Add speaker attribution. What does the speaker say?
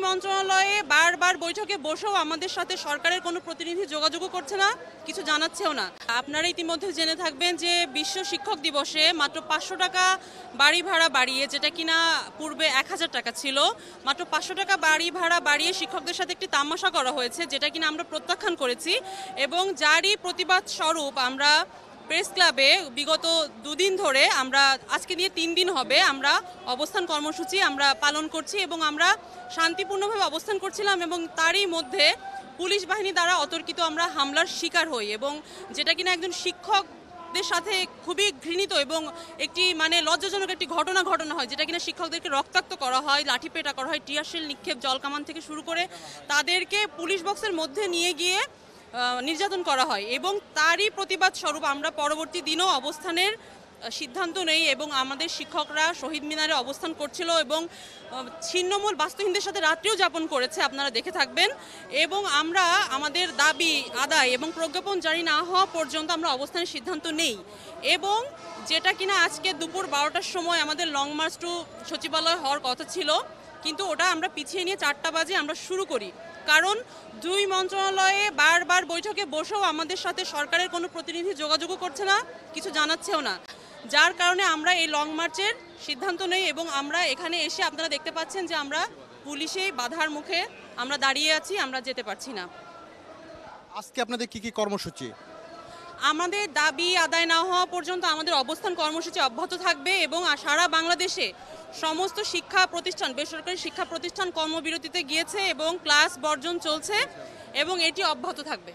Speaker 1: মন্ত্রণালয়ে বারবার বৈঠকে বসেও আমাদের সাথে সরকারের কোনো প্রতিনিধি যোগাযোগও করছে না, কিছু জানাচ্ছেও না। আপনারা ইতিমধ্যে জেনে থাকবেন যে বিশ্ব শিক্ষক দিবসে মাত্র 500 টাকা বাড়ি ভাড়া বাড়িয়ে, যেটা কিনা পূর্বে 1000 টাকা ছিল, মাত্র 500 টাকা বাড়ি ভাড়া বাড়িয়ে শিক্ষকদের সাথে একটি তামাশা করা হয়েছে, যেটা কিনা আমরা প্রত্যাখ্যান করেছি। এবং যারই প্রতিবাদ স্বরূপ আমরা প্রেস ক্লাবে বিগত 2 দিন ধরে, আমরা আজকে দিয়ে 3 দিন হবে, আমরা অবস্থান কর্মসূচি আমরা পালন করছি এবং আমরা শান্তিপূর্ণভাবে অবস্থান করছিলাম। এবং তারই মধ্যে পুলিশ বাহিনী দ্বারা অতর্কিত আমরা হামলার শিকার হই, এবং যেটা কিনা একজন শিক্ষকদের সাথে খুবই ঘৃণিত এবং একটি লজ্জাজনক একটি ঘটনা হয়, যেটা কিনা শিক্ষকদেরকে রক্তাক্ত করা হয়, লাঠিপেটা করা হয়, টিয়ারশেল নিক্ষেপ, জলকামান থেকে শুরু করে তাদেরকে পুলিশ বক্সের মধ্যে নিয়ে গিয়ে নির্যাতন করা হয়। এবং তারই প্রতিবাদ স্বরূপ আমরা পরবর্তী দিনও অবস্থানের সিদ্ধান্ত নেই এবং আমাদের শিক্ষকরা শহীদ মিনারে অবস্থান করছিল এবং ছিন্নমূল বাস্তুহীনদের সাথে রাত্রিও যাপন করেছে, আপনারা দেখে থাকবেন। এবং আমরা আমাদের দাবি আদায় এবং প্রজ্ঞাপন জারি না হওয়া পর্যন্ত আমরা অবস্থানের সিদ্ধান্ত নেই। এবং যেটা কিনা আজকে দুপুর 12টার সময় আমাদের লং মার্চ টু সচিবালয় হওয়ার কথা ছিল, কিন্তু ওটা আমরা পিছিয়ে নিয়ে 4টা বাজে আমরা শুরু করি, কারণ 2 মন্ত্রণালয়ে বারবার বৈঠকে বসেও আমাদের সাথে সরকারের কোনো প্রতিনিধি যোগাযোগও করছে না, কিছু জানাচ্ছেও না। যার কারণে আমরা এই লং মার্চের সিদ্ধান্ত নেই এবং আমরা এখানে এসে আপনারা দেখতে পাচ্ছেন যে আমরা পুলিশে বাধার মুখে আমরা দাঁড়িয়ে আছি, আমরা যেতে পারছি না।
Speaker 2: আজকে আপনাদের কি কর্মসূচি?
Speaker 1: আমাদের দাবি আদায় না হওয়া পর্যন্ত আমাদের অবস্থান কর্মসূচি অব্যাহত থাকবে এবং সারা বাংলাদেশে সমস্ত শিক্ষা প্রতিষ্ঠান, বেসরকারি শিক্ষা প্রতিষ্ঠান কর্মবিরতিতে গিয়েছে এবং ক্লাস বর্জন চলছে এবং এটি অব্যাহত থাকবে।